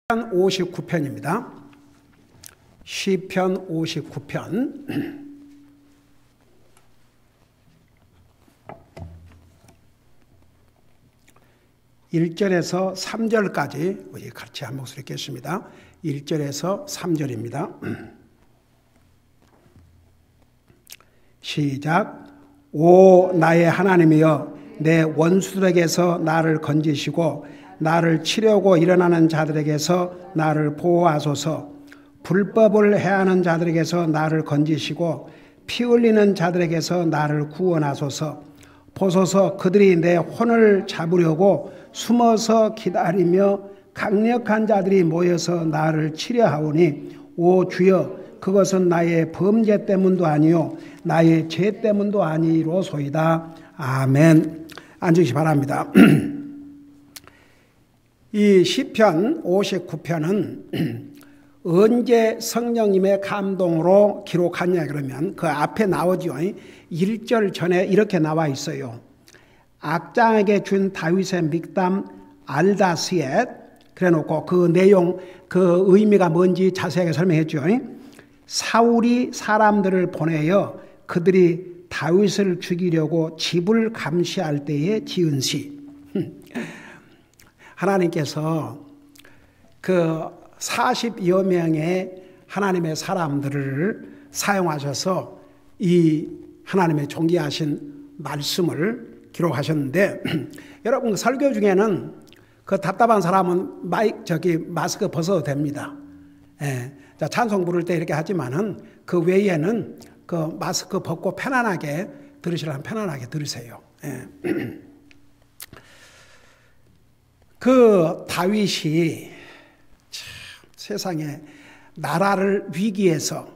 59편입니다. 시편 59편. 1절에서 3절까지 우리 같이 한 목소리 읽겠습니다. 1절에서 3절입니다. 시작. 오 나의 하나님이여, 내 원수들에게서 나를 건지시고 나를 치려고 일어나는 자들에게서 나를 보호하소서. 불법을 해하는 자들에게서 나를 건지시고 피 흘리는 자들에게서 나를 구원하소서. 보소서, 그들이 내 혼을 잡으려고 숨어서 기다리며 강력한 자들이 모여서 나를 치려 하오니, 오 주여, 그것은 나의 범죄 때문도 아니요 나의 죄 때문도 아니로소이다. 아멘. 앉으시기 바랍니다. 이 시편 59편은 언제 성령님의 감동으로 기록하냐 그러면 그 앞에 나오죠. 1절 전에 이렇게 나와 있어요. 악장에게 준 다윗의 믹담 알다스엣, 그래 놓고 그 내용, 그 의미가 뭔지 자세하게 설명했죠. 사울이 사람들을 보내어 그들이 다윗을 죽이려고 집을 감시할 때에 지은 시. 하나님께서 그 40여 명의 하나님의 사람들을 사용하셔서 이 하나님의 존귀하신 말씀을 기록하셨는데, 여러분 설교 중에는 그 답답한 사람은 마스크 벗어도 됩니다. 예. 자, 찬송 부를 때 이렇게 하지만은 그 외에는 그 마스크 벗고 편안하게 들으시려면 편안하게 들으세요. 예. 그 다윗이 참 세상에 나라를 위기에서,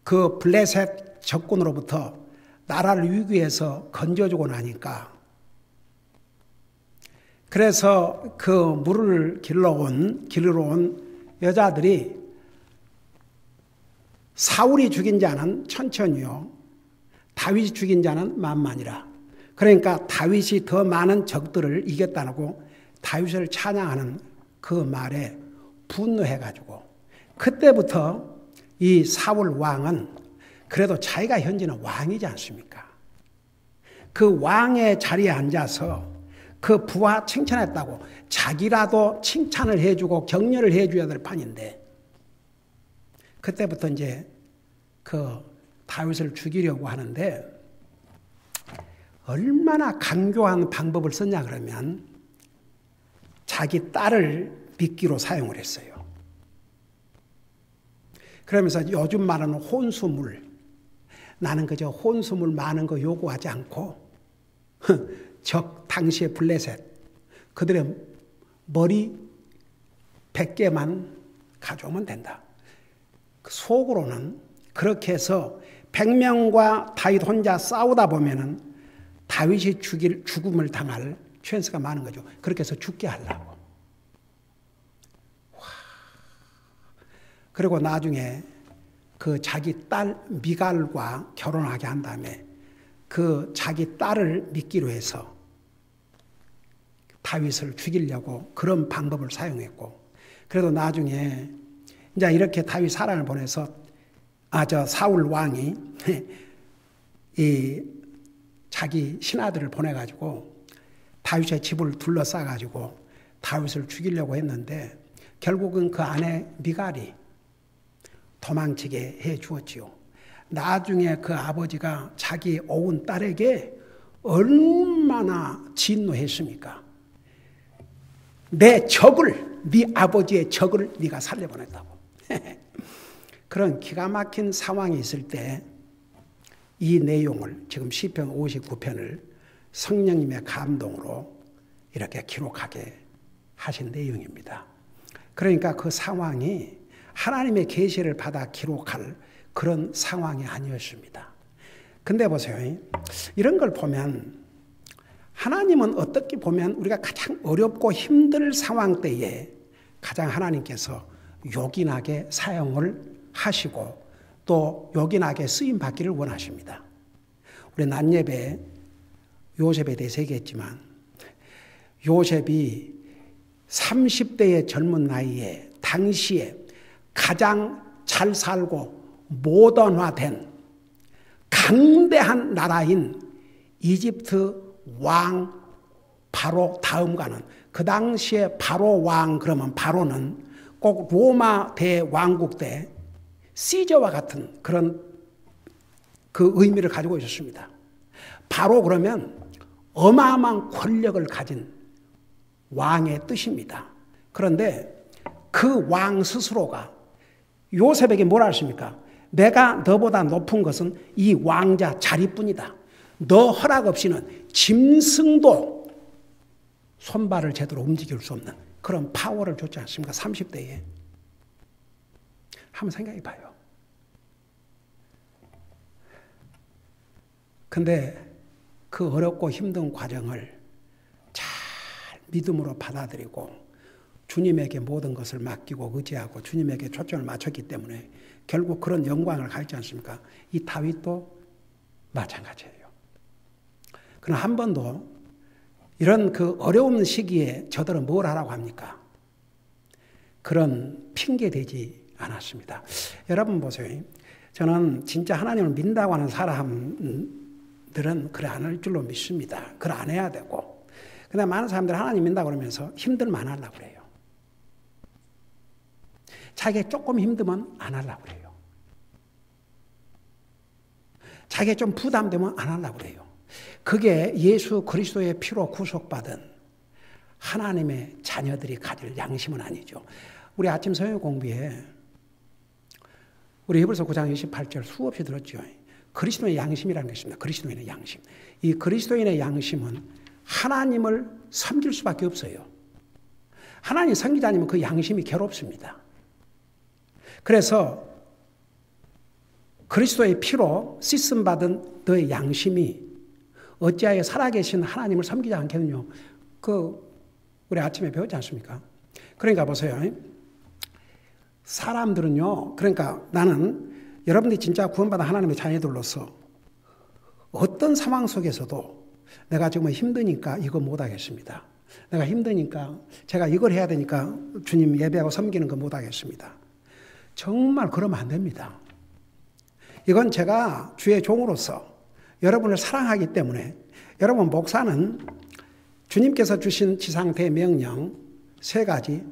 그 블레셋 적군으로부터 나라를 위기에서 건져주고 나니까, 그래서 그 물을 길러 온 여자들이 사울이 죽인 자는 천천히요, 다윗이 죽인 자는 만만이라. 그러니까 다윗이 더 많은 적들을 이겼다고 다윗을 찬양하는 그 말에 분노해가지고, 그때부터 이 사울 왕은 그래도 자기가 현재는 왕이지 않습니까? 그 왕의 자리에 앉아서 그 부하 칭찬했다고 자기라도 칭찬을 해주고 격려를 해줘야 될 판인데, 그때부터 이제 그 다윗을 죽이려고 하는데, 얼마나 간교한 방법을 썼냐 그러면 자기 딸을 미끼로 사용을 했어요. 그러면서 요즘 말하는 혼수물, 나는 그저 혼수물 많은 거 요구하지 않고 당시의 블레셋 그들의 머리 100개만 가져오면 된다. 속으로는 그렇게 해서 100명과 다윗 혼자 싸우다 보면은 다윗이 죽음을 당할 찬스가 많은 거죠. 그렇게 해서 죽게 하려고. 그리고 나중에 그 자기 딸 미갈과 결혼하게 한 다음에 그 자기 딸을 미끼로 해서 다윗을 죽이려고 그런 방법을 사용했고, 그래도 나중에 이제 이렇게 다윗 사랑을 보내서 사울 왕이 이 자기 신하들을 보내가지고 다윗의 집을 둘러싸가지고 다윗을 죽이려고 했는데, 결국은 그 아내 미갈이 도망치게 해 주었지요. 나중에 그 아버지가 자기 오은 딸에게 얼마나 진노했습니까? 내 적을, 네 아버지의 적을 네가 살려보냈다고. 그런 기가 막힌 상황이 있을 때 이 내용을, 지금 시편 59편을 성령님의 감동으로 이렇게 기록하게 하신 내용입니다. 그러니까 그 상황이 하나님의 계시를 받아 기록할 그런 상황이 아니었습니다. 근데 보세요. 이런 걸 보면 하나님은 어떻게 보면 우리가 가장 어렵고 힘들 상황 때에 가장 하나님께서 요긴하게 사용을 하시고 또 요긴하게 쓰임 받기를 원하십니다. 우리 낮예배 요셉에 대해서 얘기했지만, 요셉이 30대의 젊은 나이에 당시에 가장 잘 살고 모던화된 강대한 나라인 이집트 왕 바로 다음가는, 그 당시에 바로 왕 그러면 바로는 꼭 로마 대왕국 때 시저와 같은 그런 그 의미를 가지고 있었습니다. 바로 그러면 어마어마한 권력을 가진 왕의 뜻입니다. 그런데 그 왕 스스로가 요셉에게 뭐라 했습니까? 내가 너보다 높은 것은 이 왕자 자리뿐이다. 너 허락 없이는 짐승도 손발을 제대로 움직일 수 없는 그런 파워를 줬지 않습니까? 30대에. 한번 생각해 봐요. 근데 그 어렵고 힘든 과정을 잘 믿음으로 받아들이고 주님에게 모든 것을 맡기고 의지하고 주님에게 초점을 맞췄기 때문에 결국 그런 영광을 가졌지 않습니까? 이 다윗도 마찬가지예요. 그러나 한 번도 이런 그 어려운 시기에 저들은 뭘 하라고 합니까? 그런 핑계 대지 않았습니다. 여러분 보세요. 저는 진짜 하나님을 믿는다고 하는 사람들은 그래 안 할 줄로 믿습니다. 그래 안 해야 되고. 근데 많은 사람들이 하나님 믿는다고 그러면서 힘들면 안 하려고 그래요. 자기가 조금 힘들면 안 하려고 그래요. 자기가 좀 부담되면 안 하려고 그래요. 그게 예수 그리스도의 피로 구속받은 하나님의 자녀들이 가질 양심은 아니죠. 우리 아침 성경 공부에 우리 히브리서 9장 28절 수없이 들었죠. 그리스도의 양심이라는 게 있습니다. 그리스도인의 양심. 이 그리스도인의 양심은 하나님을 섬길 수밖에 없어요. 하나님 섬기지 않으면 그 양심이 괴롭습니다. 그래서 그리스도의 피로 씻음받은 너의 양심이 어찌하여 살아계신 하나님을 섬기지 않겠느냐. 우리 아침에 배웠지 않습니까? 그러니까 보세요. 사람들은요, 그러니까 나는 여러분들이 진짜 구원받은 하나님의 자녀들로서 어떤 상황 속에서도 내가 정말 힘드니까 이거 못하겠습니다. 내가 힘드니까 제가 이걸 해야 되니까 주님 예배하고 섬기는 거 못하겠습니다. 정말 그러면 안 됩니다. 이건 제가 주의 종으로서 여러분을 사랑하기 때문에 여러분 목사는 주님께서 주신 지상대 명령 3가지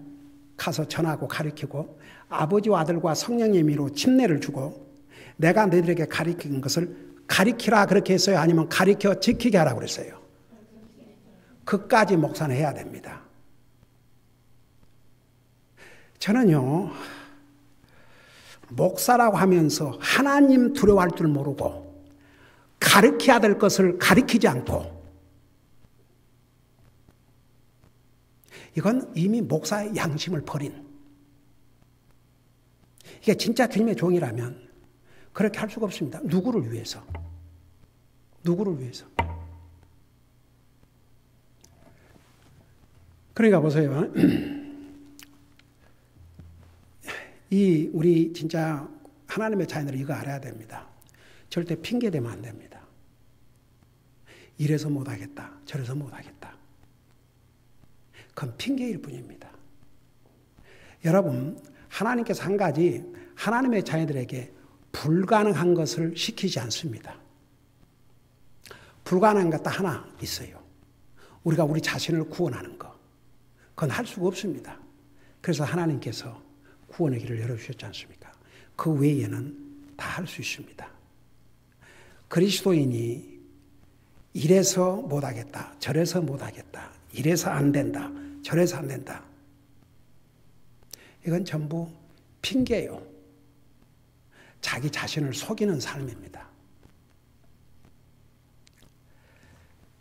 가서 전하고 가르치고 아버지와 아들과 성령의 미로 침례를 주고 내가 너희들에게 가르친 것을 가르치라 그렇게 했어요? 아니면 가르쳐 지키게 하라고 그랬어요? 그까지 목사는 해야 됩니다. 저는요, 목사라고 하면서 하나님 두려워할 줄 모르고 가르쳐야 될 것을 가르치지 않고 이건 이미 목사의 양심을 버린, 이게 진짜 주님의 종이라면 그렇게 할 수가 없습니다. 누구를 위해서? 누구를 위해서? 그러니까 보세요. 우리 진짜 하나님의 자녀들이 이거 알아야 됩니다. 절대 핑계 대면 안 됩니다. 이래서 못하겠다, 저래서 못하겠다. 그건 핑계일 뿐입니다. 여러분, 하나님께서 한 가지 하나님의 자녀들에게 불가능한 것을 시키지 않습니다. 불가능한 것 딱 하나 있어요. 우리가 우리 자신을 구원하는 것. 그건 할 수가 없습니다. 그래서 하나님께서 구원의 길을 열어주셨지 않습니까? 그 외에는 다 할 수 있습니다. 그리스도인이 이래서 못하겠다, 저래서 못하겠다, 이래서 안 된다, 저래서 안 된다. 이건 전부 핑계예요. 자기 자신을 속이는 삶입니다.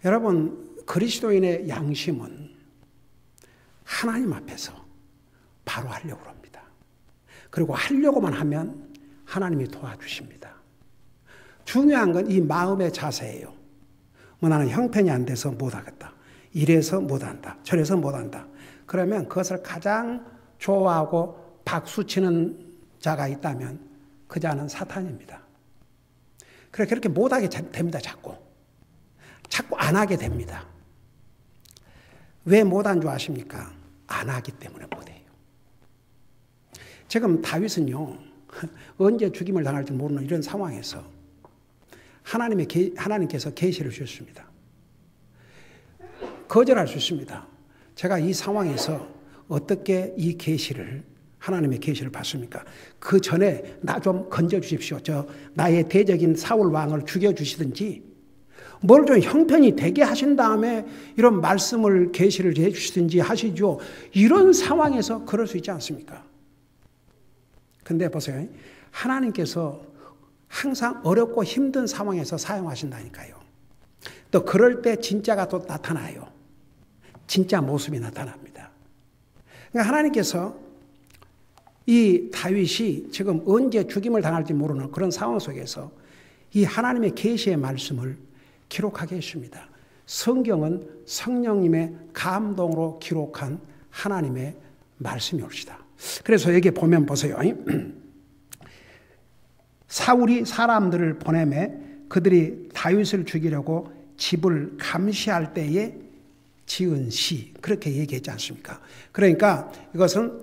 여러분, 그리스도인의 양심은 하나님 앞에서 바로 하려고 합니다. 그리고 하려고만 하면 하나님이 도와주십니다. 중요한 건 이 마음의 자세예요. 나는 형편이 안 돼서 못하겠다. 이래서 못한다. 저래서 못한다. 그러면 그것을 가장 좋아하고 박수치는 자가 있다면 그 자는 사탄입니다. 그래 그렇게 못하게 됩니다. 자꾸 안 하게 됩니다. 왜 못한 줄 아십니까? 안 하기 때문에 못해요. 지금 다윗은요, 언제 죽임을 당할지 모르는 이런 상황에서 하나님께서 계시를 주셨습니다. 거절할 수 있습니다. 제가 이 상황에서 어떻게 이 계시를, 하나님의 계시를 받습니까? 그 전에 나 좀 건져 주십시오. 나의 대적인 사울 왕을 죽여 주시든지 뭘 좀 형편이 되게 하신 다음에 이런 말씀을 계시를 해 주시든지 하시죠. 이런 상황에서 그럴 수 있지 않습니까? 근데 보세요. 하나님께서 항상 어렵고 힘든 상황에서 사용하신다니까요. 또 그럴 때 진짜가 또 나타나요. 진짜 모습이 나타납니다. 그러니까 하나님께서 이 다윗이 지금 언제 죽임을 당할지 모르는 그런 상황 속에서 이 하나님의 계시의 말씀을 기록하게 했습니다. 성경은 성령님의 감동으로 기록한 하나님의 말씀이 옵시다. 그래서 여기 보면 보세요. 사울이 사람들을 보내매 그들이 다윗을 죽이려고 집을 감시할 때에 지은 시, 그렇게 얘기했지 않습니까? 그러니까 이것은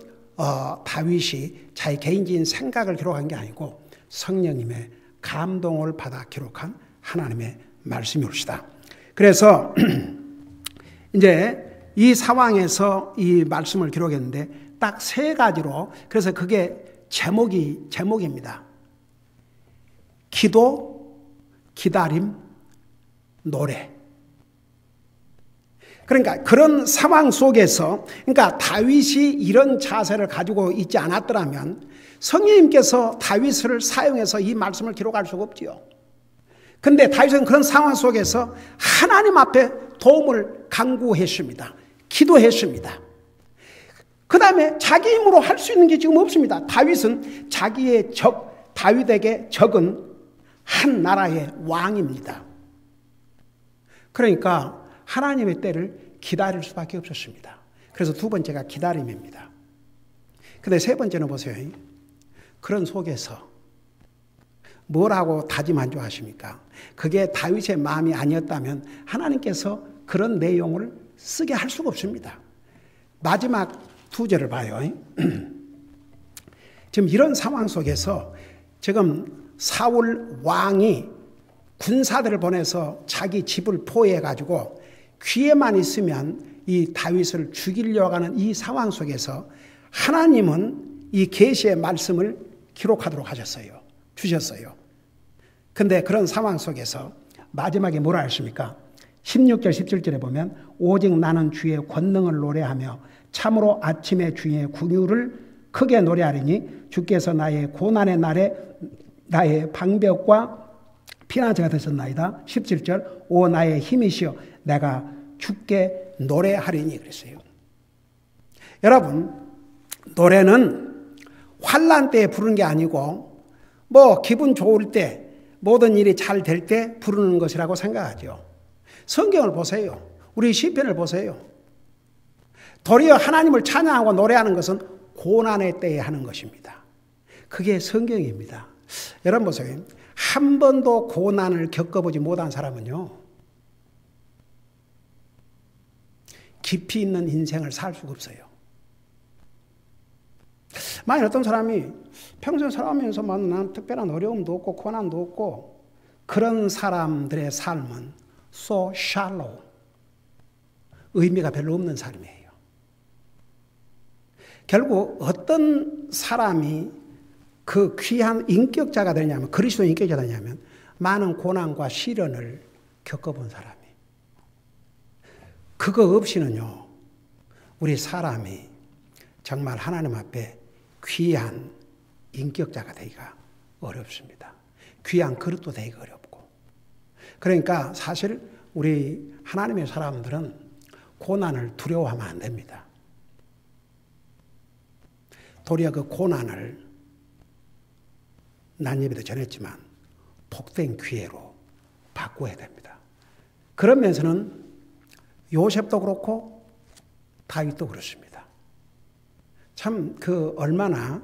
다윗이 자기 개인적인 생각을 기록한 게 아니고 성령님의 감동을 받아 기록한 하나님의 말씀이 옵시다. 그래서 이제 이 상황에서 이 말씀을 기록했는데 딱 세 가지로, 그래서 그게 제목입니다. 기도, 기다림, 노래. 그러니까 그런 상황 속에서, 그러니까 다윗이 이런 자세를 가지고 있지 않았더라면 성령님께서 다윗을 사용해서 이 말씀을 기록할 수가 없지요. 근데 다윗은 그런 상황 속에서 하나님 앞에 도움을 간구했습니다. 기도했습니다. 그 다음에 자기 힘으로 할 수 있는 게 지금 없습니다. 다윗은 자기의 다윗에게 적은 한 나라의 왕입니다. 그러니까 하나님의 때를 기다릴 수밖에 없었습니다. 그래서 두 번째가 기다림입니다. 근데 세 번째는 보세요. 그런 속에서 뭐라고 다짐한주하십니까? 그게 다윗의 마음이 아니었다면 하나님께서 그런 내용을 쓰게 할 수가 없습니다. 마지막 두 절을 봐요. 지금 이런 상황 속에서 지금 사울 왕이 군사들을 보내서 자기 집을 포위해가지고 귀에만 있으면 이 다윗을 죽이려고 하는 이 상황 속에서 하나님은 이 계시의 말씀을 기록하도록 주셨어요. 근데 그런 상황 속에서 마지막에 뭐라 했습니까? 16절 17절에 보면 오직 나는 주의 권능을 노래하며 참으로 아침에 주의 궁유를 크게 노래하리니 주께서 나의 고난의 날에 나의 방벽과 피난처가 되셨나이다. 17절 오 나의 힘이시여 내가 주께 노래하리니 그랬어요. 여러분, 노래는 환난 때에 부르는 게 아니고 뭐 기분 좋을 때 모든 일이 잘 될 때 부르는 것이라고 생각하죠. 성경을 보세요. 우리 시편을 보세요. 도리어 하나님을 찬양하고 노래하는 것은 고난의 때에 하는 것입니다. 그게 성경입니다. 여러분 보세요. 한 번도 고난을 겪어보지 못한 사람은요, 깊이 있는 인생을 살 수가 없어요. 만약 어떤 사람이 평생 살아오면서 만난 특별한 어려움도 없고 고난도 없고 그런 사람들의 삶은 so shallow, 의미가 별로 없는 삶이에요. 결국 어떤 사람이 그 귀한 인격자가 되냐면, 그리스도 인격자가 되냐면 많은 고난과 시련을 겪어본 사람이. 그거 없이는요, 우리 사람이 정말 하나님 앞에 귀한 인격자가 되기가 어렵습니다. 귀한 그릇도 되기가 어렵고. 그러니까 사실 우리 하나님의 사람들은 고난을 두려워하면 안 됩니다. 도리어 그 고난을 난 예배도 전했지만 복된 기회로 바꿔야 됩니다. 그러면서는 요셉도 그렇고 다윗도 그렇습니다. 참 얼마나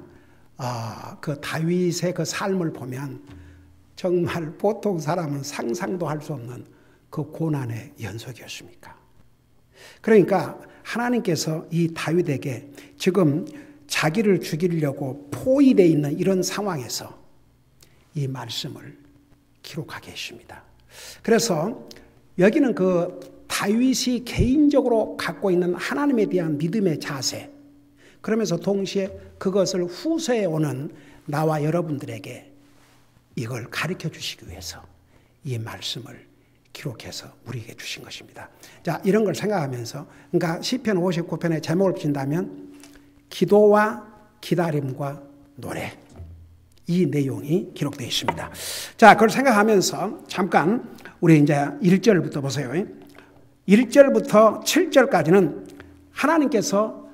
그 다윗의 그 삶을 보면 정말 보통 사람은 상상도 할 수 없는 그 고난의 연속이었습니까? 그러니까 하나님께서 이 다윗에게 지금 자기를 죽이려고 포위되어 있는 이런 상황에서 이 말씀을 기록하게 했습니다. 그래서 여기는 그 다윗이 개인적으로 갖고 있는 하나님에 대한 믿음의 자세, 그러면서 동시에 그것을 후세에 오는 나와 여러분들에게 이걸 가르쳐 주시기 위해서 이 말씀을 기록해서 우리에게 주신 것입니다. 자, 이런 걸 생각하면서, 그러니까 시편 59편의 제목을 붙인다면 기도와 기다림과 노래, 이 내용이 기록되어 있습니다. 자, 그걸 생각하면서 잠깐 우리 이제 1절부터 보세요. 1절부터 7절까지는 하나님께서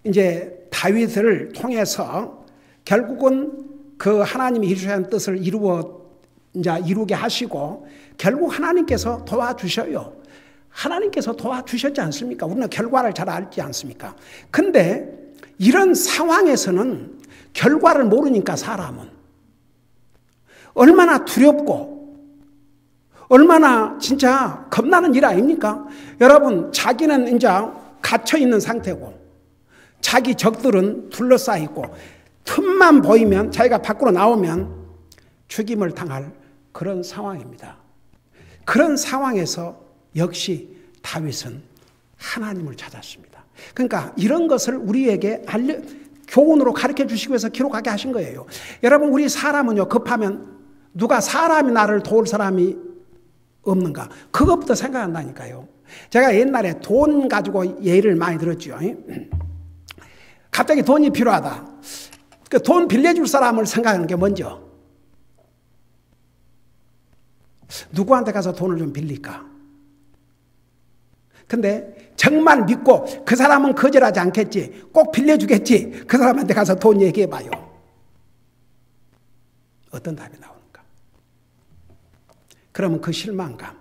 이제 다윗을 통해서 결국은 그 하나님이 이루시는 뜻을 이루게 하시고 결국 하나님께서 도와주셔요. 하나님께서 도와주셨지 않습니까? 우리는 결과를 잘 알지 않습니까? 근데 이런 상황에서는 결과를 모르니까 사람은 얼마나 두렵고 얼마나 진짜 겁나는 일 아닙니까? 여러분, 자기는 이제 갇혀있는 상태고 자기 적들은 둘러싸이고 틈만 보이면 자기가 밖으로 나오면 죽임을 당할 그런 상황입니다. 그런 상황에서 역시 다윗은 하나님을 찾았습니다. 그러니까 이런 것을 우리에게 교훈으로 가르쳐 주시기 위해서 기록하게 하신 거예요. 여러분, 우리 사람은요, 급하면 누가 사람이 나를 도울 사람이 없는가? 그것부터 생각한다니까요. 제가 옛날에 돈 가지고 예를 많이 들었죠. 갑자기 돈이 필요하다. 그 돈 빌려줄 사람을 생각하는 게 먼저. 누구한테 가서 돈을 좀 빌릴까? 근데 정말 믿고 그 사람은 거절하지 않겠지, 꼭 빌려주겠지, 그 사람한테 가서 돈 얘기해봐요. 어떤 답이 나오는가? 그러면 그 실망감,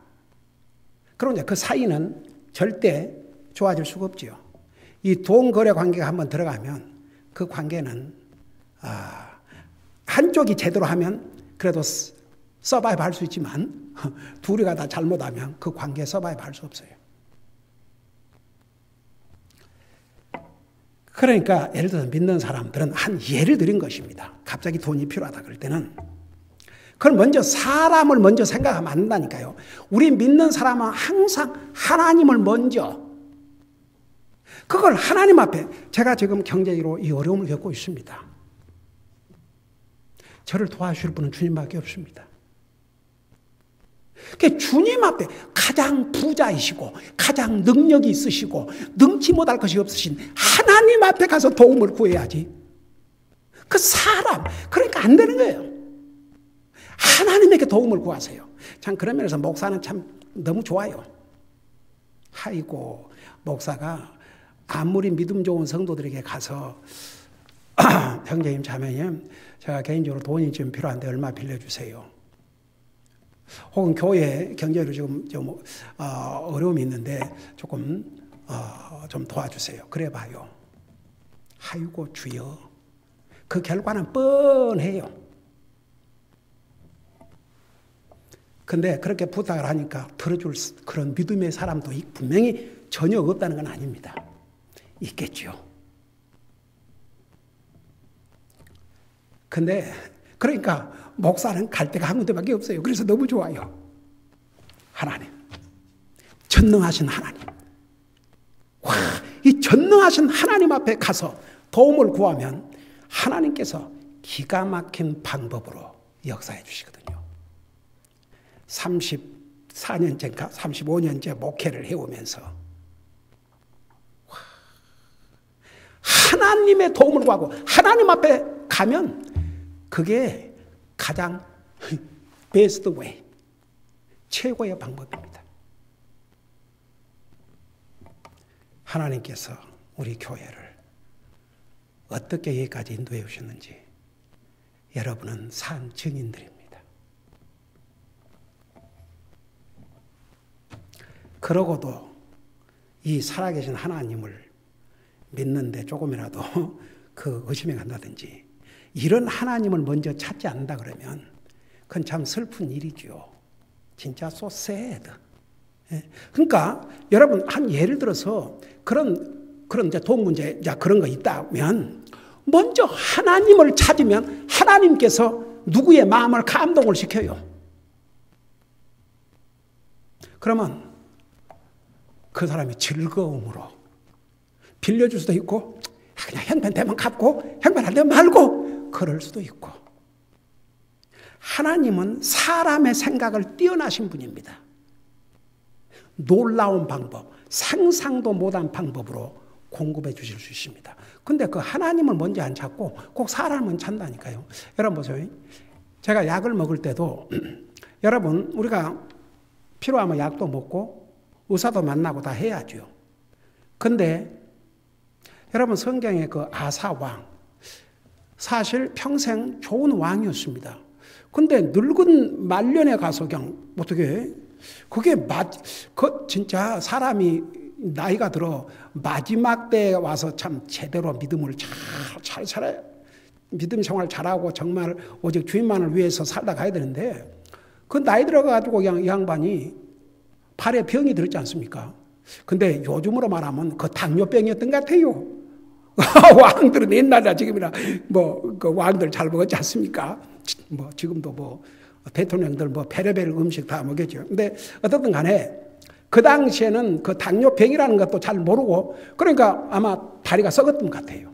그럼 이제 그 사이는 절대 좋아질 수가 없지요. 이 돈 거래 관계가 한번 들어가면 그 관계는 한쪽이 제대로 하면 그래도 서바이브 할 수 있지만 둘이가 다 잘못하면 그 관계에 서바이브 할 수 없어요. 그러니까 예를 들어서 믿는 사람들은 한 예를 드린 것입니다. 갑자기 돈이 필요하다 그럴 때는 그걸 먼저 사람을 먼저 생각하면 안 된다니까요. 우리 믿는 사람은 항상 하나님을 먼저, 그걸 하나님 앞에, 제가 지금 경제적으로 이 어려움을 겪고 있습니다. 저를 도와주실 분은 주님밖에 없습니다. 주님 앞에 가장 부자이시고 가장 능력이 있으시고 능치 못할 것이 없으신 하나님 앞에 가서 도움을 구해야지. 그 사람, 그러니까 안 되는 거예요. 하나님에게 도움을 구하세요. 참 그런 면에서 목사는 참 너무 좋아요. 아이고, 목사가 아무리 믿음 좋은 성도들에게 가서 형제님, 자매님, 제가 개인적으로 돈이 좀 필요한데 얼마 빌려주세요. 혹은 교회 경제로 지금 좀 어려움이 있는데 조금 좀 도와주세요. 그래 봐요. 아이고 주여, 그 결과는 뻔해요. 근데 그렇게 부탁을 하니까 들어줄 그런 믿음의 사람도 분명히 전혀 없다는 건 아닙니다. 있겠죠. 근데 그러니까 목사는 갈 데가 한 군데밖에 없어요. 그래서 너무 좋아요. 하나님, 전능하신 하나님, 와, 이 전능하신 하나님 앞에 가서 도움을 구하면 하나님께서 기가 막힌 방법으로 역사해 주시거든요. 34년째인가 35년째 목회를 해오면서 하나님의 도움을 구하고 하나님 앞에 가면 그게 가장 베스트 웨이, 최고의 방법입니다. 하나님께서 우리 교회를 어떻게 여기까지 인도해 오셨는지 여러분은 산 증인들입니다. 그러고도 이 살아계신 하나님을 믿는데 조금이라도 그 의심이 간다든지 이런 하나님을 먼저 찾지 않는다 그러면 그건 참 슬픈 일이죠. 진짜 so sad. 그러니까 여러분 한 예를 들어서 그런 이제 돈 문제 그런 거 있다면 먼저 하나님을 찾으면 하나님께서 누구의 마음을 감동을 시켜요. 그러면 그 사람이 즐거움으로 빌려줄 수도 있고 그냥 형편되면 갚고 형편 안 되면 말고 그럴 수도 있고. 하나님은 사람의 생각을 뛰어나신 분입니다. 놀라운 방법, 상상도 못한 방법으로 공급해 주실 수 있습니다. 근데 그 하나님을 먼저 안 찾고 꼭 사람은 찾는다니까요. 여러분 보세요. 제가 약을 먹을 때도 여러분 우리가 필요하면 약도 먹고 의사도 만나고 다 해야죠. 근데 여러분 성경의 그 아사왕 사실 평생 좋은 왕이었습니다. 근데 늙은 말년에 가서 그냥 어떻게 그게 진짜 사람이 나이가 들어 마지막 때에 와서 참 제대로 믿음을 잘 살아요. 믿음 생활 잘하고 정말 오직 주님만을 위해서 살다 가야 되는데 그 나이 들어가지고 그냥 이 양반이 팔에 병이 들었지 않습니까? 근데 요즘으로 말하면 그 당뇨병이었던 것 같아요. 왕들은 옛날이나 지금이나 그 왕들 잘 먹었지 않습니까? 지금도 대통령들 별의별 음식 다 먹였죠. 근데 어떻든 간에 그 당시에는 그 당뇨병이라는 것도 잘 모르고 그러니까 아마 다리가 썩었던 것 같아요.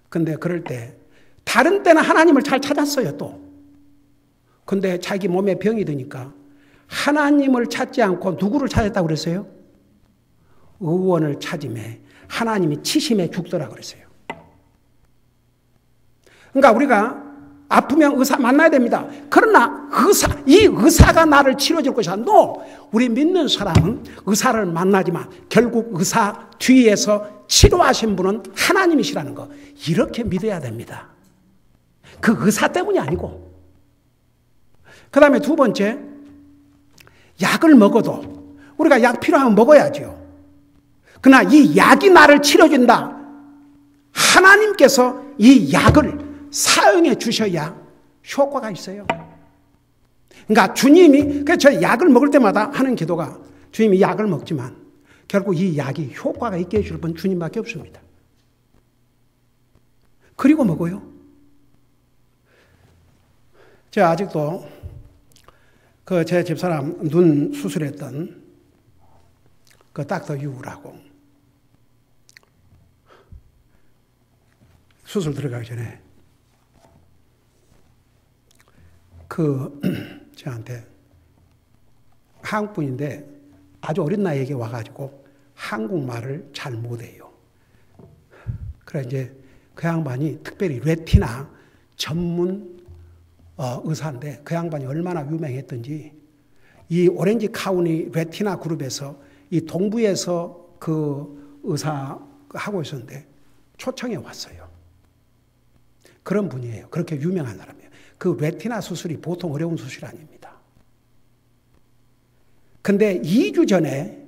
근데 그럴 때 다른 때는 하나님을 잘 찾았어요 또. 근데 자기 몸에 병이 드니까 하나님을 찾지 않고 누구를 찾았다고 그랬어요? 의원을 찾음에 하나님이 치심에 죽더라 그랬어요. 그러니까 우리가 아프면 의사 만나야 됩니다. 그러나 이 의사가 나를 치료해줄 것이 아니라 우리 믿는 사람은 의사를 만나지만 결국 의사 뒤에서 치료하신 분은 하나님이시라는 거 이렇게 믿어야 됩니다. 그 의사 때문이 아니고. 그 다음에 두 번째, 약을 먹어도 우리가 약 필요하면 먹어야죠. 그러나 이 약이 나를 치료해준다. 하나님께서 이 약을 사용해 주셔야 효과가 있어요. 그러니까 주님이 저 약을 먹을 때마다 하는 기도가 주님이 약을 먹지만 결국 이 약이 효과가 있게 해줄 분 주님밖에 없습니다. 그리고 먹어요. 제가 아직도 제 집사람 눈 수술했던 그 닥터 유라고 수술 들어가기 전에 저한테 한국분인데 아주 어린 나이에 와가지고 한국말을 잘 못해요. 그래 이제 그 양반이 특별히 레티나 전문 의사인데 그 양반이 얼마나 유명했던지 이 오렌지 카운티 레티나 그룹에서 이 동부에서 그 의사 하고 있었는데 초청해 왔어요. 그런 분이에요. 그렇게 유명한 사람이에요. 그 레티나 수술이 보통 어려운 수술이 아닙니다. 근데 2주 전에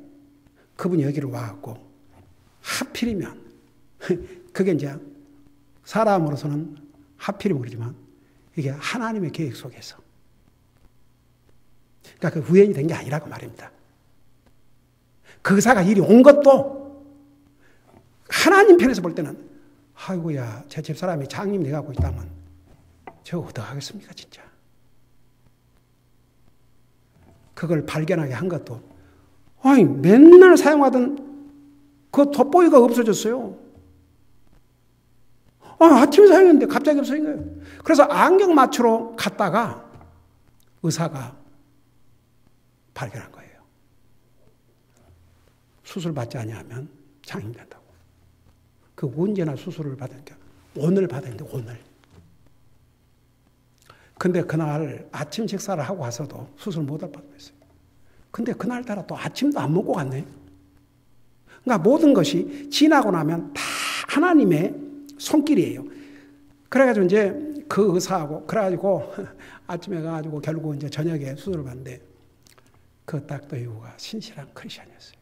그분이 여기를 와갖고 하필이면 그게 이제 사람으로서는 하필이면 그러지만 이게 하나님의 계획 속에서 그러니까 그 우연이 된 게 아니라고 말입니다. 그 의사가 이리 온 것도 하나님 편에서 볼 때는 아이고야 제 집사람이 장님 돼갖고 있다면 저 어떡하겠습니까 진짜. 그걸 발견하게 한 것도 아니 맨날 사용하던 그 돋보기가 없어졌어요. 아침에 사용했는데 갑자기 없어진 거예요. 그래서 안경 맞추러 갔다가 의사가 발견한 거예요. 수술 받지 아니하면 장님 된다고. 그 언제나 수술을 받으니까 오늘 받았는데 오늘. 근데 그날 아침 식사를 하고 와서도 수술 못할 뻔했어요. 근데 그날따라 또 아침도 안 먹고 갔네. 그러니까 모든 것이 지나고 나면 다 하나님의 손길이에요. 그래가지고 이제 그 의사하고 그래가지고 아침에 가가지고 결국 이제 저녁에 수술을 받는데 그 닥터 유가 신실한 크리스천이었어요.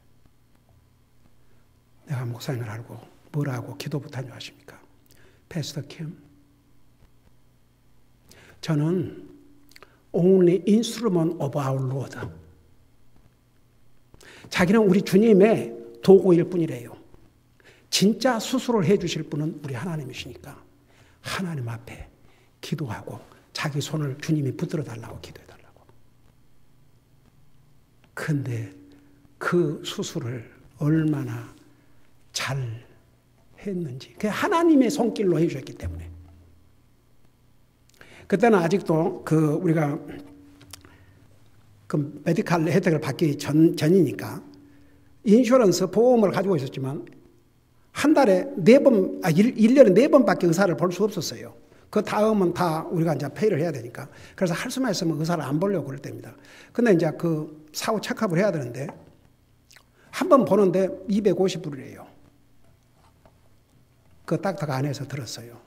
내가 목사님을 알고 뭐라고 기도부터 하냐 하십니까? 패스터 킴, 저는 only instrument of our Lord. 자기는 우리 주님의 도구일 뿐이래요. 진짜 수술을 해 주실 분은 우리 하나님이시니까 하나님 앞에 기도하고 자기 손을 주님이 붙들어 달라고 기도해 달라고. 근데 그 수술을 얼마나 잘 했는지. 그 하나님의 손길로 해 주셨기 때문에. 그때는 아직도 우리가 메디칼 혜택을 받기 전이니까 인슈런스 보험을 가지고 있었지만 한 달에 4번, 1년에 4번밖에 의사를 볼 수 없었어요. 그 다음은 다 우리가 이제 페이를 해야 되니까. 그래서 할 수만 있으면 의사를 안 보려고 그럴 때입니다. 근데 이제 그 사후 체크업을 해야 되는데 한 번 보는데 250불이래요. 그 닥터가 안에서 들었어요.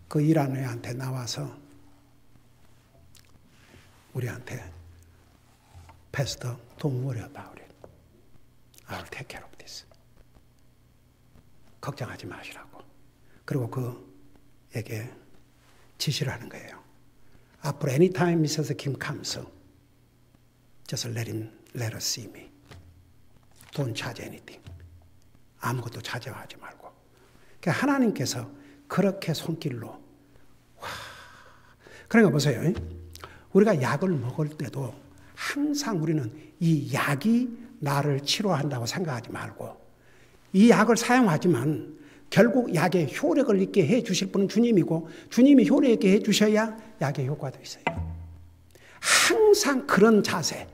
그 일하는 애한테 나와서 우리한테 Pastor, don't worry about it. I'll take care of this. 걱정하지 마시라고. 그리고 그에게 지시를 하는 거예요. 앞으로 anytime Mrs. Kim comes, just let her see me. Don't charge anything. 아무것도 찾아하지 말고. 그러니까 하나님께서 그렇게 손길로. 그러니까 보세요. 우리가 약을 먹을 때도 항상 우리는 이 약이 나를 치료한다고 생각하지 말고 이 약을 사용하지만 결국 약의 효력을 있게 해 주실 분은 주님이고 주님이 효력 있게 해 주셔야 약의 효과도 있어요. 항상 그런 자세,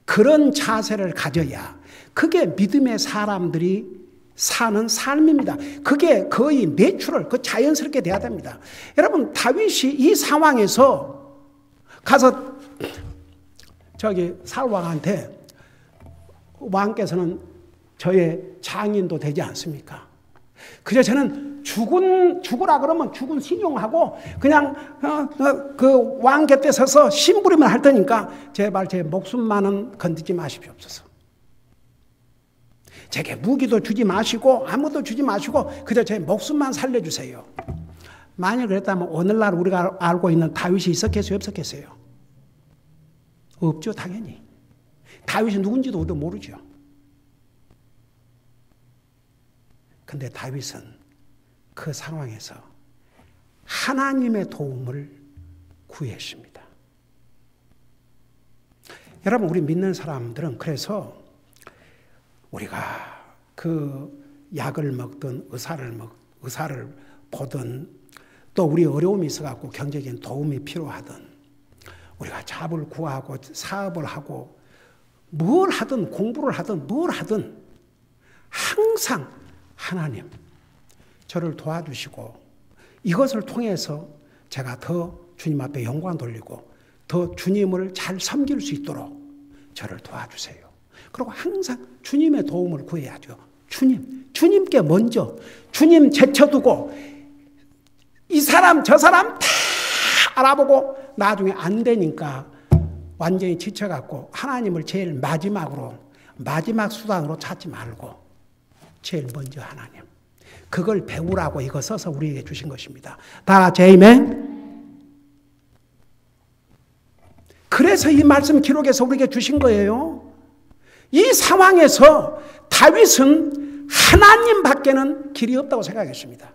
그런 자세를 가져야 그게 믿음의 사람들이 사는 삶입니다. 그게 거의 내추럴, 자연스럽게 돼야 됩니다. 여러분, 다윗이 이 상황에서 가서 사울왕한테 왕께서는 저의 장인도 되지 않습니까? 그저 저는 죽으라 그러면 죽은 신용하고 그냥 그 왕 곁에 서서 심부름을 할 테니까 제발 제 목숨만은 건드지 마십시옵소서. 제게 무기도 주지 마시고 아무것도 주지 마시고 그저 제 목숨만 살려주세요. 만약 그랬다면 오늘날 우리가 알고 있는 다윗이 있었겠어요? 없었겠어요? 없죠, 당연히. 다윗이 누군지도 우리도 모르죠. 근데 다윗은 그 상황에서 하나님의 도움을 구했습니다. 여러분, 우리 믿는 사람들은 그래서 우리가 그 약을 먹든 의사를 보든 또 우리 어려움이 있어갖고 경제적인 도움이 필요하든 우리가 잡을 구하고 사업을 하고 뭘 하든 공부를 하든 뭘 하든 항상 하나님 저를 도와주시고 이것을 통해서 제가 더 주님 앞에 영광 돌리고 더 주님을 잘 섬길 수 있도록 저를 도와주세요. 그리고 항상 주님의 도움을 구해야죠. 주님께 먼저 주님 제쳐두고 이 사람 저 사람 다 알아보고 나중에 안 되니까 완전히 지쳐갖고 하나님을 제일 마지막 수단으로 찾지 말고 제일 먼저 하나님. 그걸 배우라고 이거 써서 우리에게 주신 것입니다. 다 같이 아멘. 그래서 이 말씀 기록에서 우리에게 주신 거예요. 이 상황에서 다윗은 하나님 밖에는 길이 없다고 생각했습니다.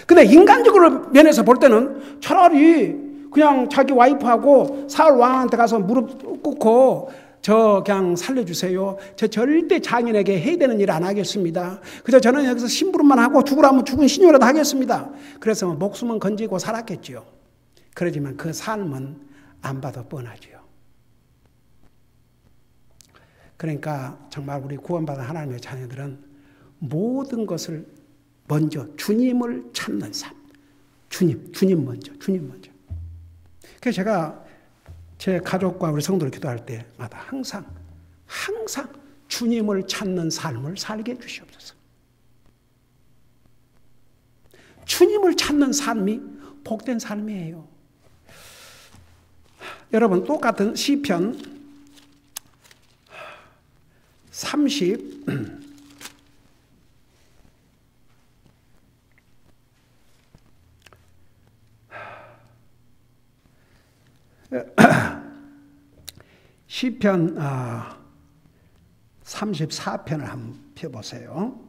근데 인간적으로 면에서 볼 때는 차라리 그냥 자기 와이프하고 사울 왕한테 가서 무릎 꿇고 저 그냥 살려주세요. 저 절대 장인에게 해야 되는 일 안 하겠습니다. 그저 저는 여기서 심부름만 하고 죽으라면 죽은 신용이라도 하겠습니다. 그래서 목숨은 건지고 살았겠지요. 그러지만 그 삶은 안 봐도 뻔하지요. 그러니까 정말 우리 구원받은 하나님의 자녀들은 모든 것을 먼저 주님을 찾는 삶. 주님 먼저. 그래서 제가 제 가족과 우리 성도를 기도할 때마다 항상 주님을 찾는 삶을 살게 해주시옵소서. 주님을 찾는 삶이 복된 삶이에요. 여러분, 똑같은 시편 30 시편 34편을 한번 펴보세요.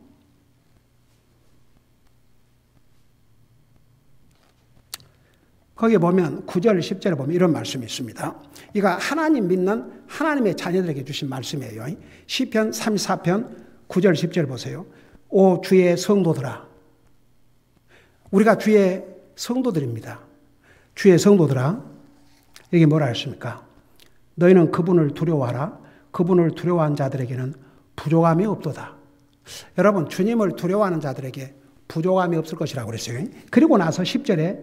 거기에 보면 9절 10절에 보면 이런 말씀이 있습니다. 이거 하나님 믿는 하나님의 자녀들에게 주신 말씀이에요. 시편 34편 9절 10절 보세요. 오 주의 성도들아. 우리가 주의 성도들입니다. 주의 성도들아. 여기 뭐라 했습니까? 너희는 그분을 두려워하라. 그분을 두려워하는 자들에게는 부족함이 없도다. 여러분 주님을 두려워하는 자들에게 부족함이 없을 것이라고 그랬어요. 그리고 나서 10절에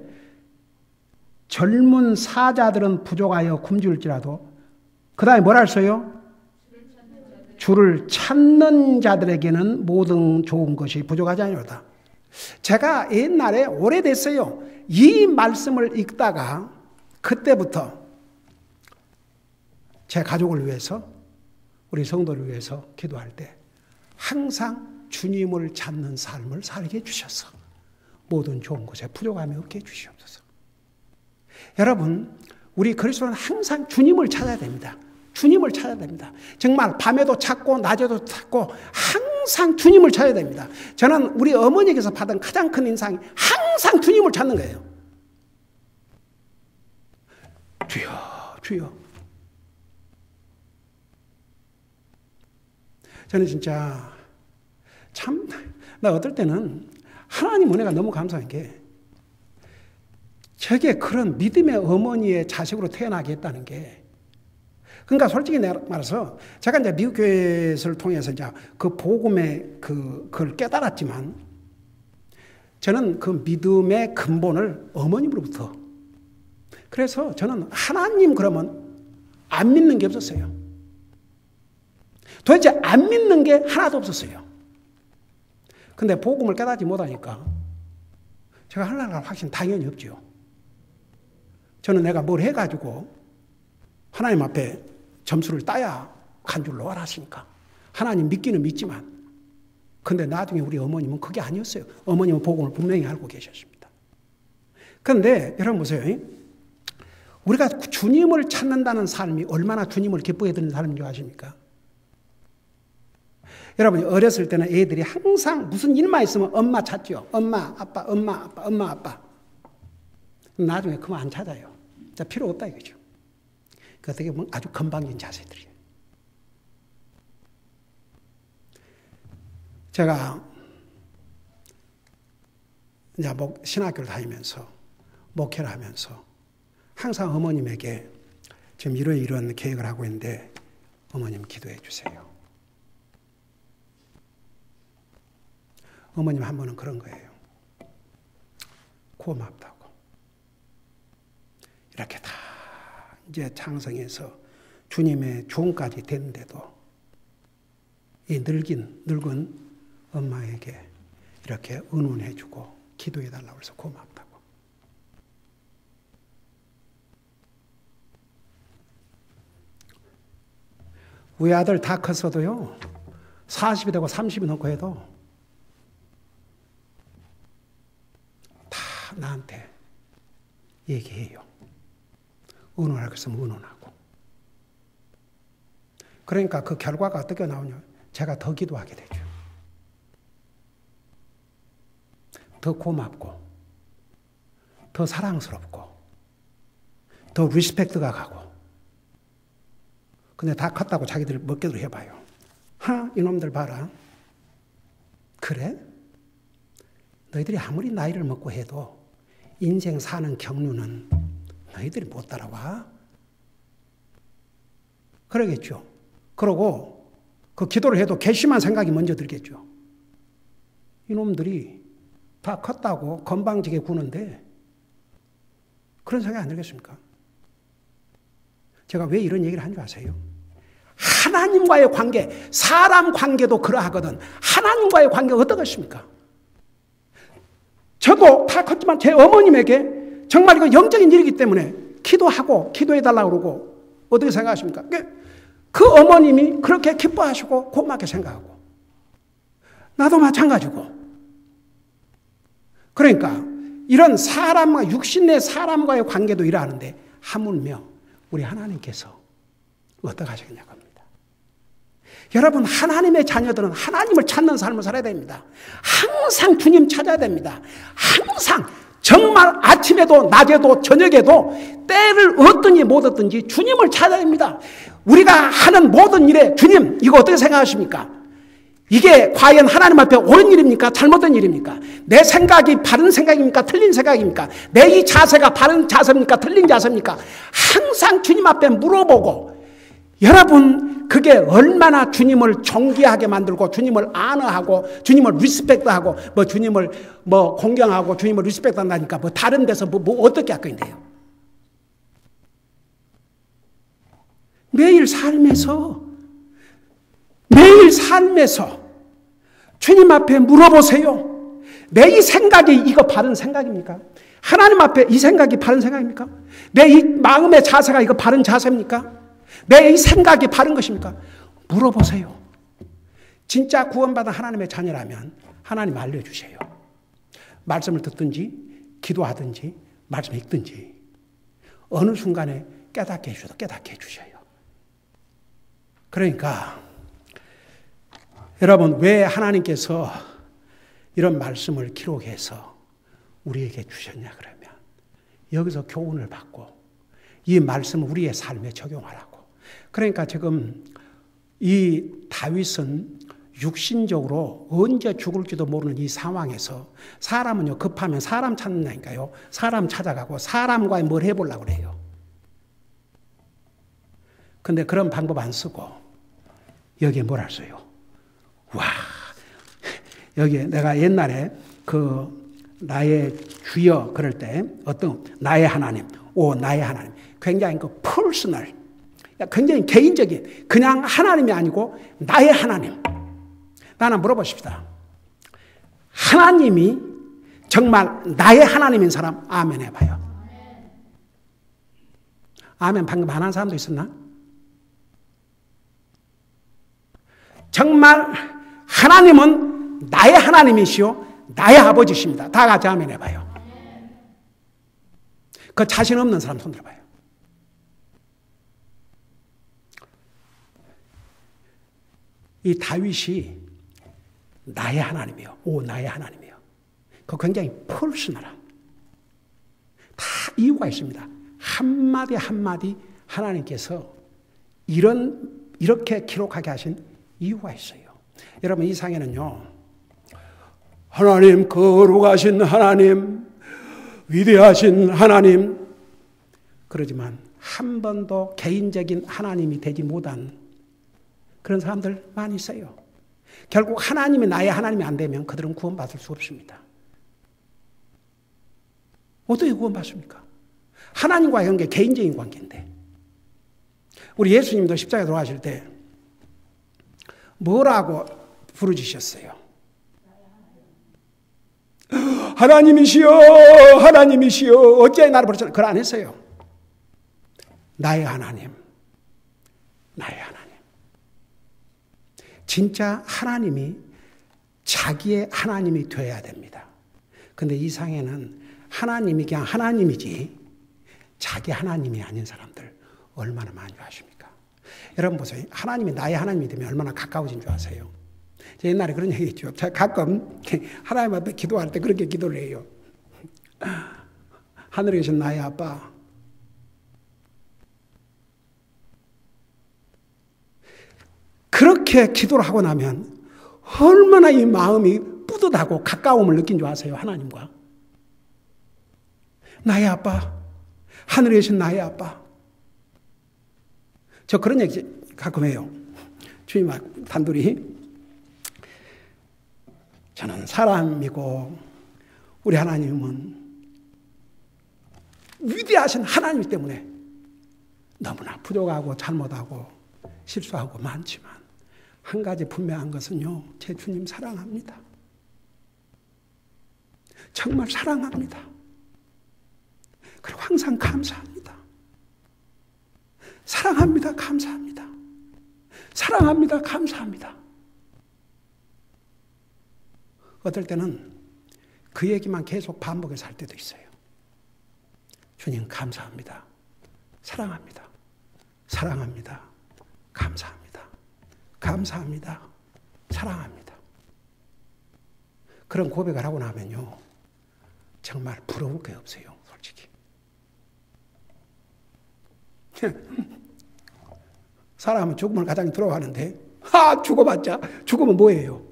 젊은 사자들은 부족하여 굶주릴지라도 그 다음에 뭐라 했어요? 주를 찾는 자들에게는 모든 좋은 것이 부족하지 아니하다. 제가 옛날에 오래됐어요. 이 말씀을 읽다가 그때부터 제 가족을 위해서 우리 성도를 위해서 기도할 때 항상 주님을 찾는 삶을 살게 해주셔서 모든 좋은 것에 부족함이 없게 해주시옵소서. 여러분 우리 그리스도는 항상 주님을 찾아야 됩니다. 주님을 찾아야 됩니다. 정말 밤에도 찾고 낮에도 찾고 항상 주님을 찾아야 됩니다. 저는 우리 어머니께서 받은 가장 큰 인상이 항상 주님을 찾는 거예요. 주여 주여. 저는 진짜 참 나 어떨 때는 하나님 은혜가 너무 감사한 게 저게 그런 믿음의 어머니의 자식으로 태어나게 했다는 게 그러니까 솔직히 말해서 제가 이제 미국 교회를 통해서 이제 그 복음의 그걸 깨달았지만 저는 그 믿음의 근본을 어머님으로부터 그래서 저는 하나님 그러면 안 믿는 게 없었어요. 도대체 안 믿는 게 하나도 없었어요. 근데 복음을 깨닫지 못하니까 제가 하나님을 확신 당연히 없죠. 저는 내가 뭘 해가지고 하나님 앞에 점수를 따야 간 줄로 알았으니까 하나님 믿기는 믿지만 근데 나중에 우리 어머님은 그게 아니었어요. 어머님은 복음을 분명히 알고 계셨습니다. 그런데 여러분 보세요. 우리가 주님을 찾는다는 삶이 얼마나 주님을 기쁘게 드는 삶인 줄 아십니까? 여러분 어렸을 때는 애들이 항상 무슨 일만 있으면 엄마 찾죠. 엄마 아빠 엄마 아빠 엄마 아빠. 나중에 그만 안 찾아요. 자, 필요 없다 이거죠. 그 어떻게 보면 아주 건방진 자세들이에요. 제가 이제 신학교를 다니면서 목회를 하면서 항상 어머님에게 지금 이런 계획을 하고 있는데 어머님 기도해 주세요. 어머님 한 번은 그런 거예요. 고맙다고. 이렇게 다 이제 장성해서 주님의 종까지 됐는데도 이 늙은 엄마에게 이렇게 의논해주고 기도해달라고 해서 고맙다고. 우리 아들 다 컸어도요. 40이 되고 30이 넘고 해도 다 나한테 얘기해요. 의논할 것은 의논하고. 그러니까 그 결과가 어떻게 나오냐. 제가 더 기도하게 되죠. 더 고맙고 더 사랑스럽고 더 리스펙트가 가고. 근데 다 컸다고 자기들 멋대로 해봐요. 이놈들 봐라. 그래? 너희들이 아무리 나이를 먹고 해도 인생 사는 경륜은 너희들이 못 따라와. 그러겠죠. 그러고 그 기도를 해도 괘씸한 생각이 먼저 들겠죠. 이놈들이 다 컸다고 건방지게 구는데 그런 생각이 안 들겠습니까? 제가 왜 이런 얘기를 한 줄 아세요? 하나님과의 관계, 사람 관계도 그러하거든. 하나님과의 관계가 어떠겠습니까? 저도 다 컸지만 제 어머님에게 정말 이거 영적인 일이기 때문에 기도하고 기도해달라고 그러고 어떻게 생각하십니까? 그 어머님이 그렇게 기뻐하시고 고맙게 생각하고 나도 마찬가지고. 그러니까 이런 사람과 육신 내 사람과의 관계도 이러하는데 하물며 우리 하나님께서 어떡하시겠냐고 합니다. 여러분, 하나님의 자녀들은 하나님을 찾는 삶을 살아야 됩니다. 항상 주님 찾아야 됩니다. 항상 정말 아침에도 낮에도 저녁에도 때를 얻든지 못 얻든지 주님을 찾아야 됩니다. 우리가 하는 모든 일에 주님, 이거 어떻게 생각하십니까? 이게 과연 하나님 앞에 옳은 일입니까? 잘못된 일입니까? 내 생각이 바른 생각입니까? 틀린 생각입니까? 내 이 자세가 바른 자세입니까? 틀린 자세입니까? 항상 주님 앞에 물어보고, 여러분, 그게 얼마나 주님을 존귀하게 만들고 주님을 아너하고 주님을 리스펙트하고 주님을 공경하고 주님을 리스펙트한다니까 다른 데서 어떻게 할 건데요? 매일 삶에서 주님 앞에 물어보세요. 내 이 생각이 이거 바른 생각입니까? 하나님 앞에 이 생각이 바른 생각입니까? 내 이 마음의 자세가 이거 바른 자세입니까? 내 이 생각이 바른 것입니까? 물어보세요. 진짜 구원받은 하나님의 자녀라면 하나님 알려주세요. 말씀을 듣든지 기도하든지 말씀 읽든지 어느 순간에 깨닫게 해주셔도 깨닫게 해주셔요. 그러니까 여러분, 왜 하나님께서 이런 말씀을 기록해서 우리에게 주셨냐 그러면 여기서 교훈을 받고 이 말씀을 우리의 삶에 적용하라고. 그러니까 지금 이 다윗은 육신적으로 언제 죽을지도 모르는 이 상황에서 사람은요, 급하면 사람 찾는다니까요. 사람 찾아가고 사람과 뭘 해보려고 그래요. 근데 그런 방법 안 쓰고 여기에 뭘 할 써요? 와, 여기에 내가 옛날에 나의 주여 그럴 때 어떤 나의 하나님, 나의 하나님, 굉장히 퍼스널, 굉장히 개인적인, 그냥 하나님이 아니고 나의 하나님. 나는 물어보십시다. 하나님이 정말 나의 하나님인 사람 아멘 해봐요. 아멘 방금 안 한 사람도 있었나? 정말 하나님은 나의 하나님이시오, 나의 아버지십니다. 다 같이 아멘 해봐요. 그 자신 없는 사람 손 들어봐요. 이 다윗이 나의 하나님이요, 나의 하나님이요. 그 굉장히 퍼스널한, 다 이유가 있습니다. 한마디 한마디 하나님께서 이렇게 기록하게 하신 이유가 있어요. 여러분, 이 상에는요, 하나님, 거룩하신 하나님, 위대하신 하나님, 그러지만 한 번도 개인적인 하나님이 되지 못한 그런 사람들 많이 있어요. 결국 하나님이 나의 하나님이 안 되면 그들은 구원받을 수 없습니다. 어떻게 구원받습니까? 하나님과의 관계, 개인적인 관계인데. 우리 예수님도 십자가에 돌아가실 때 뭐라고 부르짖으셨어요? 하나님이시여, 하나님이시여, 어찌하여 나를 부르셨나? 그걸 안 했어요. 나의 하나님, 나의 하나님. 진짜 하나님이 자기의 하나님이 되어야 됩니다. 근데 이 상에는 하나님이 그냥 하나님이지 자기 하나님이 아닌 사람들 얼마나 많이 아십니까? 여러분 보세요. 하나님이 나의 하나님이 되면 얼마나 가까워진 줄 아세요? 제가 옛날에 그런 얘기 했죠. 제가 가끔 하나님 앞에 기도할 때 그렇게 기도를 해요. 하늘에 계신 나의 아빠, 그렇게 기도를 하고 나면 얼마나 이 마음이 뿌듯하고 가까움을 느낀 줄 아세요? 하나님과. 나의 아빠, 하늘에 계신 나의 아빠. 저 그런 얘기 가끔 해요. 주님하고 단둘이. 저는 사람이고 우리 하나님은 위대하신 하나님 때문에 너무나 부족하고 잘못하고 실수하고 많지만 한 가지 분명한 것은요, 제 주님 사랑합니다. 정말 사랑합니다. 그리고 항상 감사합니다. 사랑합니다. 감사합니다. 사랑합니다. 감사합니다. 어떨 때는 그 얘기만 계속 반복해서 할 때도 있어요. 주님 감사합니다. 사랑합니다. 사랑합니다. 감사합니다. 감사합니다. 사랑합니다. 그런 고백을 하고 나면요, 정말 부러울 게 없어요, 솔직히. 사람은 죽음을 가장 두려워하는데, 죽어봤자, 죽으면 뭐예요?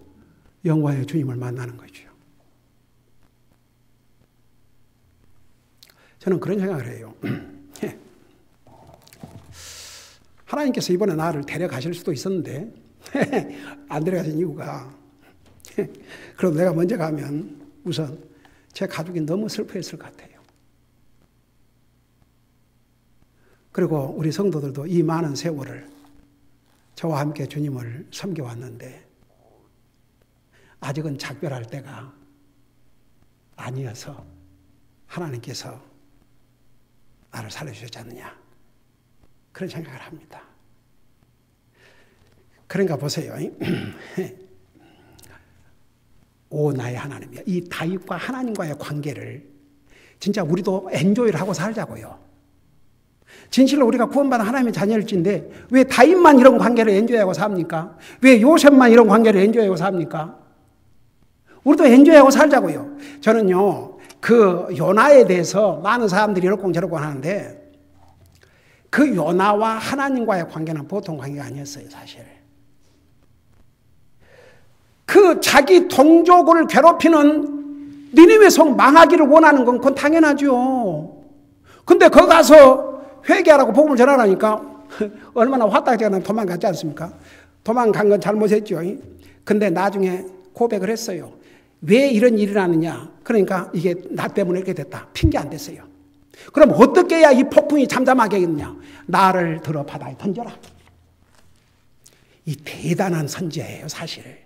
영광의 주님을 만나는 거죠. 저는 그런 생각을 해요. 하나님께서 이번에 나를 데려가실 수도 있었는데, 안 데려가신 이유가, 그래도 내가 먼저 가면 우선 제 가족이 너무 슬퍼했을 것 같아요. 그리고 우리 성도들도 이 많은 세월을 저와 함께 주님을 섬겨왔는데 아직은 작별할 때가 아니어서 하나님께서 나를 살려주셨지 않느냐, 그런 생각을 합니다. 그러니까 보세요. 오 나의 하나님이야. 이 다윗과 하나님과의 관계를 진짜 우리도 엔조이를 하고 살자고요. 진실로 우리가 구원받은 하나님의 자녀일진데 왜 다윗만 이런 관계를 엔조이하고 삽니까? 왜 요셉만 이런 관계를 엔조이하고 삽니까? 우리도 엔조이하고 살자고요. 저는요, 그 요나에 대해서 많은 사람들이 이렇고 저렇고 하는데 그 요나와 하나님과의 관계는 보통 관계가 아니었어요, 사실. 그 자기 동족을 괴롭히는 니느웨 성 망하기를 원하는 건 그건 당연하죠. 근데 거기 가서 회개하라고 복음을 전하라니까 얼마나 화딱지가 도망갔지 않습니까? 도망간 건 잘못했죠. 근데 나중에 고백을 했어요. 왜 이런 일이 나느냐? 그러니까 이게 나 때문에 이렇게 됐다. 핑계 안 됐어요. 그럼 어떻게 해야 이 폭풍이 잠잠하게 하겠느냐? 나를 들어 바다에 던져라. 이 대단한 선지자예요, 사실.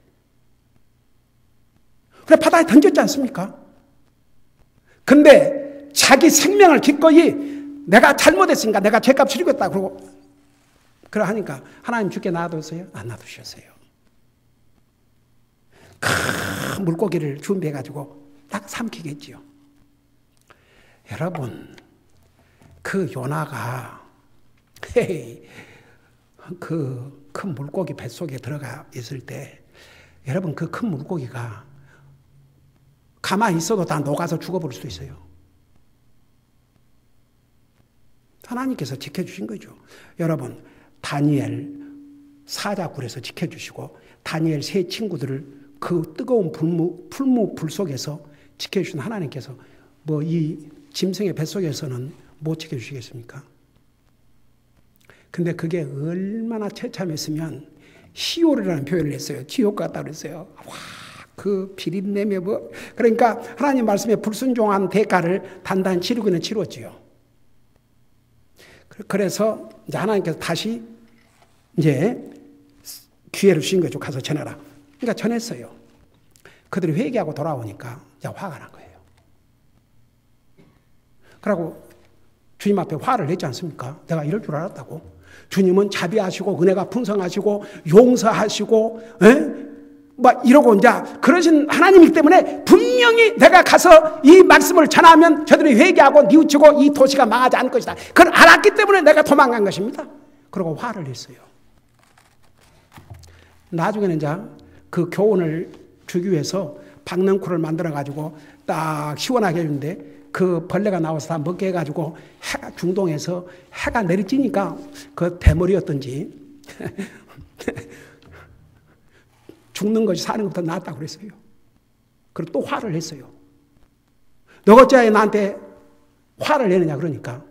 그래 바다에 던졌지 않습니까? 근데 자기 생명을 기꺼이 내가 잘못했으니까 내가 죄값 치르겠다 그러고 그래 하니까 하나님 주께 놔뒀어요? 안 놔두셨어요. 큰 물고기를 준비해가지고 딱 삼키겠지요. 여러분, 그 요나가 그 큰 물고기 뱃속에 들어가 있을 때 여러분 그 큰 물고기가 가만히 있어도 다 녹아서 죽어버릴 수도 있어요. 하나님께서 지켜주신 거죠. 여러분, 다니엘 사자굴에서 지켜주시고 다니엘 세 친구들을 그 뜨거운 풀무 속에서 지켜주신 하나님께서 뭐 이 짐승의 뱃속에서는 못 지켜주시겠습니까? 근데 그게 얼마나 처참했으면 시올이라는 표현을 했어요. 지옥 같다고 그랬어요. 와, 그 비린내며 뭐. 그러니까 하나님 말씀에 불순종한 대가를 단단히 치르기는 치렀지요. 그래서 이제 하나님께서 다시 이제 기회를 주신 거죠. 가서 전해라. 그러니까 전했어요. 그들이 회개하고 돌아오니까 이제 화가 난 거예요. 그러고 주님 앞에 화를 냈지 않습니까? 내가 이럴 줄 알았다고. 주님은 자비하시고 은혜가 풍성하시고 용서하시고 막 이러고 이제 그러신 하나님이기 때문에 분명히 내가 가서 이 말씀을 전하면 저들이 회개하고 뉘우치고 이 도시가 망하지 않을 것이다. 그걸 알았기 때문에 내가 도망간 것입니다. 그러고 화를 냈어요. 나중에는 이제 그 교훈을 주기 위해서 박넝쿨을 만들어가지고 딱 시원하게 해주는데 그 벌레가 나와서 다 먹게 해가지고 해가 중동에서 해가 내리쬐니까 그 대머리였던지 죽는 것이 사는 것보다 낫다고 그랬어요. 그리고 또 화를 했어요. 너 어찌하여 나한테 화를 내느냐 그러니까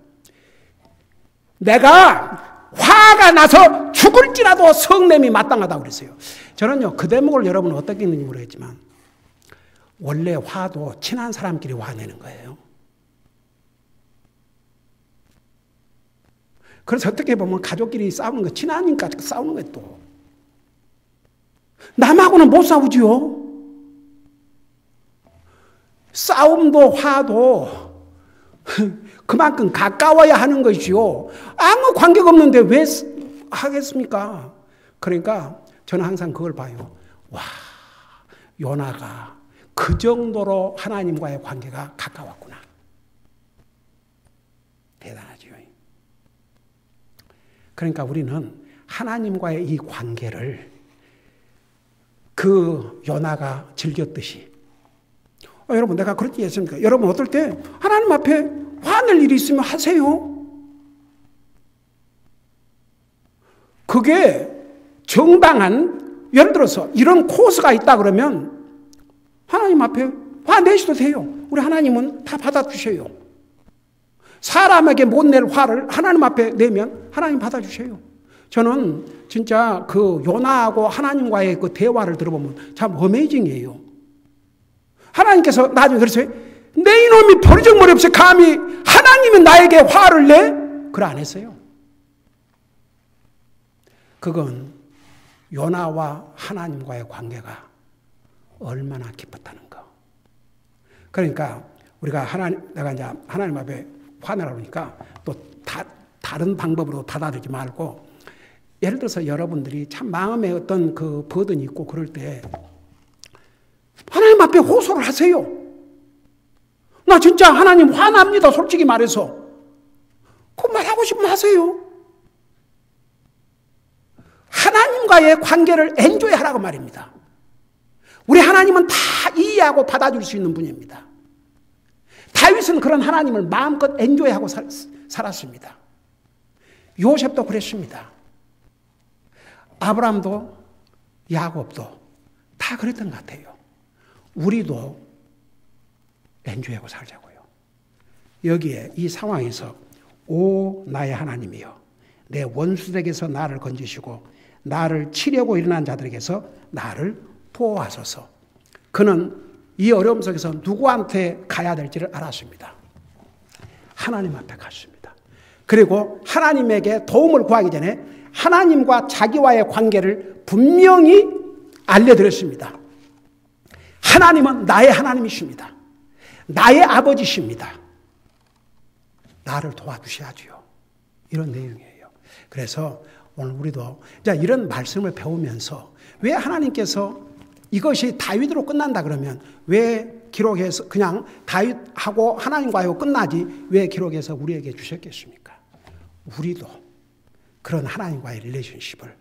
내가 화가 나서 죽을지라도 성냄이 마땅하다고 그랬어요. 저는요 그 대목을 여러분은 어떻게 읽는지 모르겠지만 원래 화도 친한 사람끼리 화내는 거예요. 그래서 어떻게 보면 가족끼리 싸우는 거 친하니까 싸우는 거예요 또. 남하고는 못 싸우지요. 싸움도 화도 그만큼 가까워야 하는 것이요. 아무 관계가 없는데 왜 하겠습니까? 그러니까 저는 항상 그걸 봐요. 와, 요나가 그 정도로 하나님과의 관계가 가까웠구나. 대단하죠. 그러니까 우리는 하나님과의 이 관계를 그 요나가 즐겼듯이 여러분 내가 그렇게 했습니까? 여러분 어떨 때 하나님 앞에 화낼 일이 있으면 하세요. 그게 정당한 예를 들어서 이런 코스가 있다 그러면 하나님 앞에 화내셔도 돼요. 우리 하나님은 다 받아주셔요. 사람에게 못 낼 화를 하나님 앞에 내면 하나님 받아주셔요. 저는 진짜 그 요나하고 하나님과의 그 대화를 들어보면 참 어메이징이에요. 하나님께서 나중에 그러세요. 내 이놈이 버리적머리 없이 감히 하나님은 나에게 화를 내? 그래 안 했어요. 그건 요나와 하나님과의 관계가 얼마나 깊었다는 거. 그러니까 우리가 내가 이제 하나님 앞에 화내라 그러니까 또 다른 방법으로 받아들이지 말고 예를 들어서 여러분들이 참 마음에 어떤 그 버든이 있고 그럴 때 하나님 앞에 호소를 하세요. 나 진짜 하나님 화납니다. 솔직히 말해서. 그 말하고 싶으면 하세요. 하나님과의 관계를 엔조이하라고 말입니다. 우리 하나님은 다 이해하고 받아줄 수 있는 분입니다. 다윗은 그런 하나님을 마음껏 엔조이하고 살았습니다. 요셉도 그랬습니다. 아브라함도 야곱도 다 그랬던 것 같아요. 우리도 엔조이하고 살자고요. 여기에 이 상황에서 오 나의 하나님이여 내 원수들에게서 나를 건지시고 나를 치려고 일어난 자들에게서 나를 보호하소서. 그는 이 어려움 속에서 누구한테 가야 될지를 알았습니다. 하나님 앞에 갔습니다. 그리고 하나님에게 도움을 구하기 전에 하나님과 자기와의 관계를 분명히 알려드렸습니다. 하나님은 나의 하나님이십니다. 나의 아버지십니다. 나를 도와주셔야지요. 이런 내용이에요. 그래서 오늘 우리도 이런 말씀을 배우면서 왜 하나님께서 이것이 다윗으로 끝난다 그러면 왜 기록해서 그냥 다윗하고 하나님과요 끝나지 왜 기록해서 우리에게 주셨겠습니까? 우리도 그런 하나님과의 릴레이션십을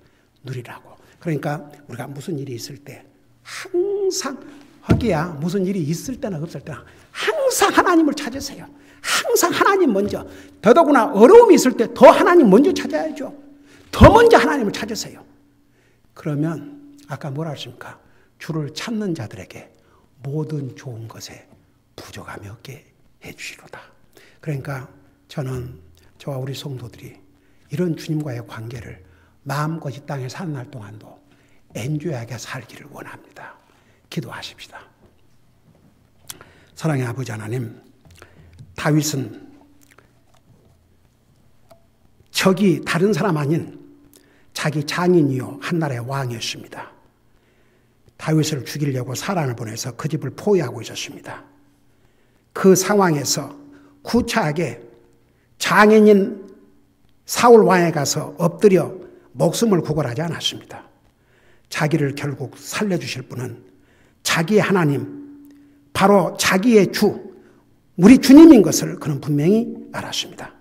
누리라고. 그러니까 우리가 무슨 일이 있을 때 항상 하기야 무슨 일이 있을 때나 없을 때나 항상 하나님을 찾으세요. 항상 하나님 먼저. 더더구나 어려움이 있을 때 더 하나님 먼저 찾아야죠. 더 먼저 하나님을 찾으세요. 그러면 아까 뭐라 하십니까? 주를 찾는 자들에게 모든 좋은 것에 부족함이 없게 해주시로다. 그러니까 저는 저와 우리 성도들이 이런 주님과의 관계를 마음껏 이 땅에 사는 날 동안도 엔조이하게 살기를 원합니다. 기도하십시다. 사랑의 아버지 하나님, 다윗은 적이 다른 사람 아닌 자기 장인이요 한나라의 왕이었습니다. 다윗을 죽이려고 사람을 보내서 그 집을 포위하고 있었습니다. 그 상황에서 구차하게 장인인 사울 왕에 가서 엎드려 목숨을 구걸하지 않았습니다. 자기를 결국 살려주실 분은 자기의 하나님, 바로 자기의 주, 우리 주님인 것을 그는 분명히 알았습니다.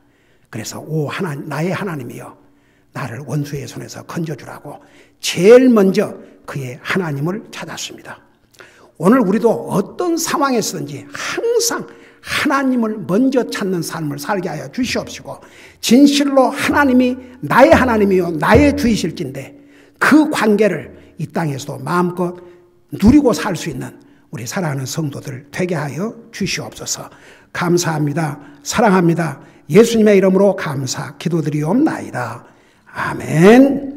그래서 오 하나님, 나의 하나님이여 나를 원수의 손에서 건져주라고 제일 먼저 그의 하나님을 찾았습니다. 오늘 우리도 어떤 상황에서든지 항상 하나님을 먼저 찾는 삶을 살게 하여 주시옵시고 진실로 하나님이 나의 하나님이요 나의 주이실진데 그 관계를 이 땅에서도 마음껏 누리고 살 수 있는 우리 사랑하는 성도들 되게 하여 주시옵소서. 감사합니다. 사랑합니다. 예수님의 이름으로 감사 기도드리옵나이다. 아멘.